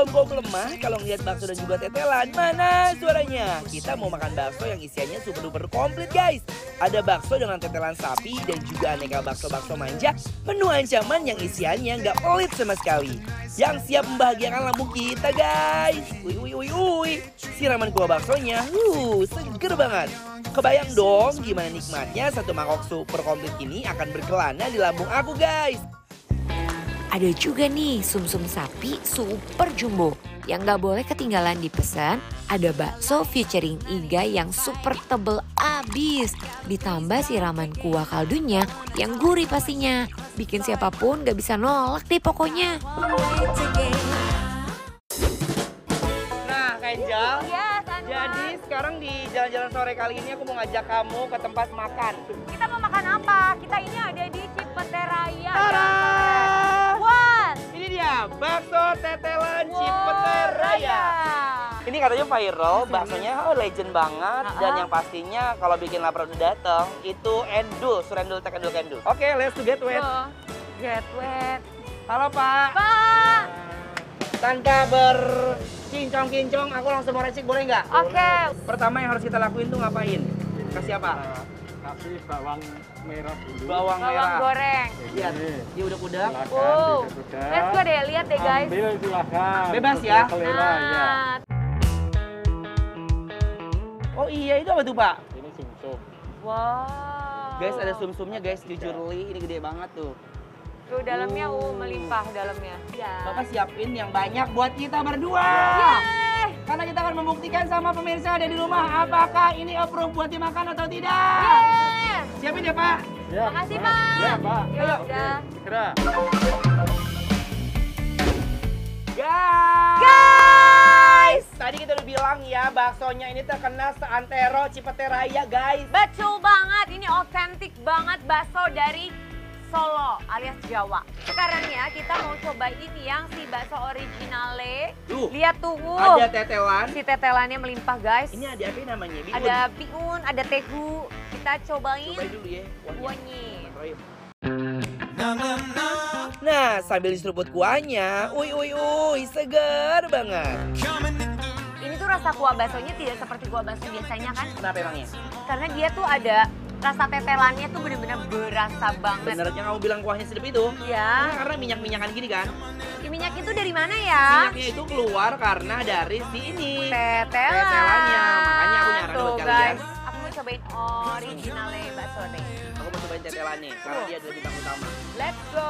kaum lemah kalau ngeliat bakso dan juga tetelan? Mana suaranya? Kita mau makan bakso yang isiannya super duper komplit guys. Ada bakso dengan tetelan sapi dan juga aneka bakso-bakso manja. Menu ancaman yang isiannya nggak pelit sama sekali. Yang siap membahagiakan lambung kita guys. Wih. Siraman kuah baksonya, seger banget. Kebayang dong gimana nikmatnya satu mangkok super komplit ini akan berkelana di lambung aku guys. Ada juga nih sumsum sapi super jumbo yang gak boleh ketinggalan dipesan. Ada bakso featuring iga yang super tebel abis. Ditambah siraman kuah kaldunya yang gurih pastinya. Bikin siapapun gak bisa nolak deh pokoknya. Nah Kenjal, Yes, Anwar. jadi sekarang di jalan-jalan sore kali ini aku mau ngajak kamu ke tempat makan. Kita mau makan apa? Kita ini ada di Cipete Raya. Tara! What? Ini dia, bakso tetelan Cipete Raya. Ini katanya viral, baksonya legend banget. Dan yang pastinya kalau bikin lapar udah dateng, itu endul, surendul, tekendul, kendul. Oke, let's to get wet. Get wet. Halo Pak. Pak. Tanpa berkincong-kincong, aku langsung mau racik boleh nggak? Oke. Pertama yang harus kita lakuin tuh ngapain? Kasih apa? Kasih bawang merah dulu. Bawang Bawang merah. goreng. Lihat, dia udah-udah. Wow. Let's go deh, lihat deh guys. Ambil silahkan. Bebas ya? Selera ya. Nah, Oh iya, itu apa tuh Pak? Ini sumsum. wow. Guys, ada sum-sumnya guys, jujur li, ini gede banget tuh. Tuh dalamnya melimpah dalamnya. Ya. Bapak siapin yang banyak buat kita berdua. Yeay. Karena kita akan membuktikan sama pemirsa ada di rumah apakah ini approve buat dimakan atau tidak. Yeay. Siapin ya Pak. Ya, Makasih, Mas. Pak. Ya, Pak. Ya udah. Segera. Guys, tadi kita udah bilang ya baksonya ini terkenal seantero Cipete Raya guys. Betul banget, ini otentik banget bakso dari Solo alias Jawa. Sekarang ya kita mau cobain yang si bakso originale. Tuh, Lihat tuh, ada tetelan. si tetelannya melimpah guys. Ini ada apa namanya? Bihun. Ada bihun, ada tehu. Kita cobain. Cobain dulu ya. Kuahnya. Nah, sambil diseruput kuahnya, segar banget. Ini tuh rasa kuah baksonya tidak seperti kuah bakso biasanya kan? Kenapa emangnya? Karena dia tuh ada rasa tetelannya tuh bener-bener berasa banget. Bener yang kamu bilang kuahnya sedap itu? Ya. Nah, karena minyak-minyakan gini kan? Minyak itu dari mana ya? Minyaknya itu keluar karena dari si ini. Tetelan. Tetelannya, makanya aku nyaranin Tuh, buat kalian. guys, aku mau cobain originalnya bakso deh. Aku mau cobain tetelannya, karena dia adalah bintang utama. Let's go.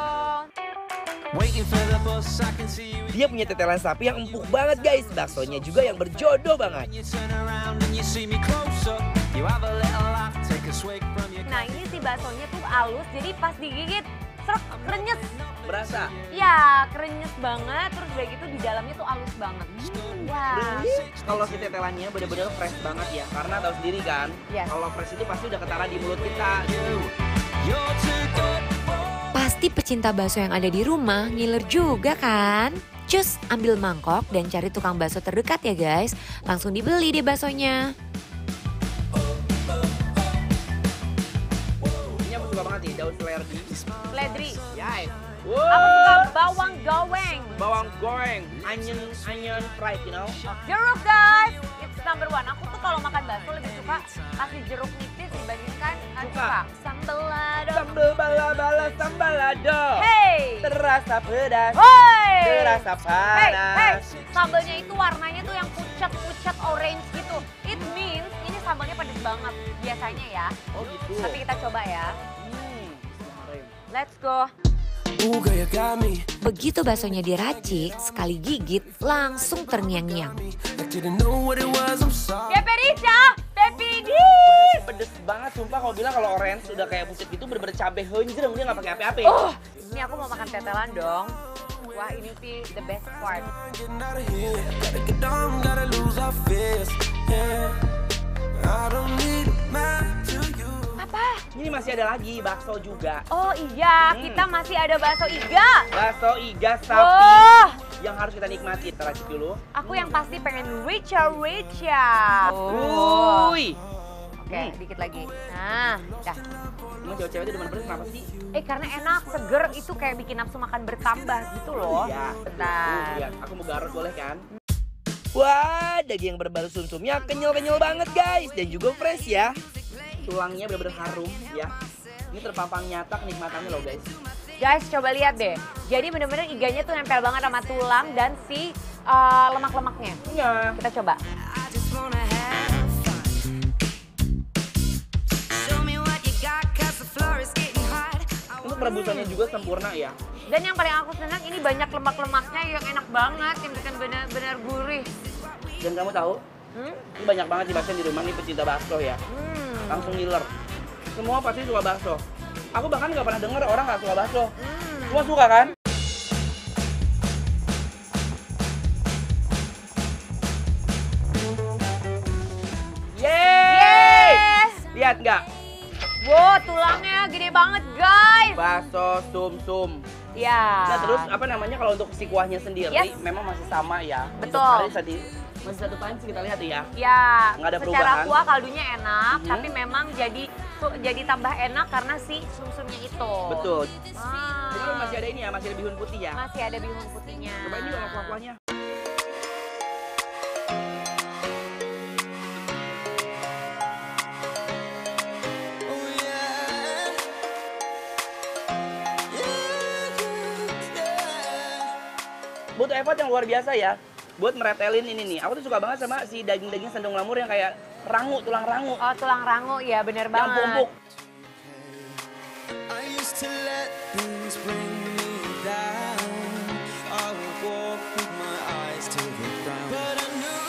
Dia punya tetelan sapi yang empuk banget guys. Baksonya juga yang berjodoh banget. Nah ini si baksonya tuh halus, jadi pas digigit serek krenyes. Berasa? Ya krenyes banget, terus udah gitu di dalamnya tuh halus banget. Wah. Kalau si tetelannya bener-bener fresh banget ya. Karena tahu sendiri kan, Yes. kalau fresh itu pasti udah ketara di mulut kita. Pasti pecinta bakso yang ada di rumah ngiler juga kan? Cus, ambil mangkok dan cari tukang bakso terdekat ya guys. Langsung dibeli deh baksonya. Ini aku suka banget nih, daun seledri. Seledri. Ya. Aku suka bawang goreng. Bawang goreng, onion fried, you know. Jeruk guys, it's number one. Aku tuh kalau makan bakso lebih suka kasih jeruk nipis dibandingkan suka sambal lado. Sambal bala-bala, sambal lado. Hey, Terasa pedas, hoi, terasa hey, panas. sambalnya itu warnanya tuh yang pucat-pucat orange gitu. It means ini sambalnya pedas banget biasanya ya. Oh gitu. Tapi kita coba ya. Kemarin. Let's go. Begitu baksonya diracik, sekali gigit langsung terngiang-ngiang. Pepe Rica, Pepe Dis. Pedes banget, sumpah kalau bilang kalau orange udah kayak pucet gitu bener-bener cabai honjreng, dia nggak pakai apa-apa. Oh, ini aku mau makan tetelan dong. Wah ini sih the best part. Apa? Ini masih ada lagi bakso juga. Oh iya, kita masih ada bakso iga. Bakso iga sapi Wah, yang harus kita nikmati. Kita racik dulu. aku yang pasti pengen rica. Wuih. Oke, dikit lagi. Nah, dah. Emang cewek-cewek itu demen pedas kenapa sih? Karena enak, seger, itu kayak bikin nafsu makan bertambah gitu loh. Iya. Bentar. Lihat, aku mau garut boleh kan? Wah, daging yang berbalut sumsumnya kenyal-kenyal banget guys. Dan juga fresh ya. Tulangnya bener-bener harum ya. Ini terpampang nyata kenikmatannya loh guys. Guys, coba lihat deh. Jadi bener-bener iganya tuh nempel banget sama tulang dan si lemak-lemaknya. Iya. Kita coba. Untuk perebusannya juga sempurna ya. Dan yang paling aku senang ini banyak lemak-lemaknya yang enak banget, yang bikin benar-benar gurih. Dan kamu tahu, ini banyak banget sih bakso di rumah nih pecinta bakso ya. Langsung ngiler. Semua pasti suka bakso. Aku bahkan nggak pernah denger orang nggak suka bakso. Semua suka kan? Yeay! Yes! Lihat nggak? Wow, tulangnya gede banget guys. Bakso sumsum. Ya. Nah terus apa namanya kalau untuk si kuahnya sendiri Yes. memang masih sama ya. Betul. Untuk hari masih satu panci kita lihat ya. Ya, Nggak ada secara perubahan. kuah kaldunya enak, tapi memang jadi tambah enak karena si sumsumnya itu. Betul. Ah. Jadi masih ada ini ya, masih ada bihun putih ya. Masih ada bihun putihnya. Coba ini kalau kuah-kuahnya. Butuh effort yang luar biasa ya buat meretelin ini nih. Aku tuh suka banget sama si daging-daging sandung lamur yang kayak rangu, tulang rangu. Oh, tulang rangu ya, bener Yang banget. empuk-empuk. I used to let things bring me down. I would walk with my eyes to the ground. But I knew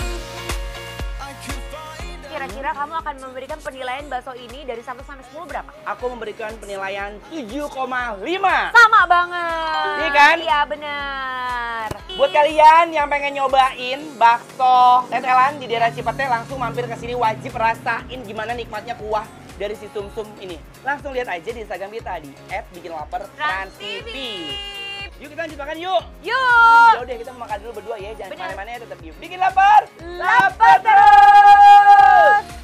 I could find a Kira-kira kamu akan memberikan penilaian bakso ini dari 1 sampai 10 berapa? Aku memberikan penilaian 7,5. Sama banget. Iya kan? Iya, bener. Buat kalian yang pengen nyobain bakso tetelan di daerah Cipete, langsung mampir ke sini, wajib rasain gimana nikmatnya kuah dari si sumsum ini. Langsung lihat aja di Instagram kita di @bikinlaper_trans_tv. Yuk kita lanjut makan yuk. Yuk. Ya udah kita mau makan dulu berdua ya, jangan Bener. kemana-mana ya, tetap di Bikin Lapar. Lapar terus.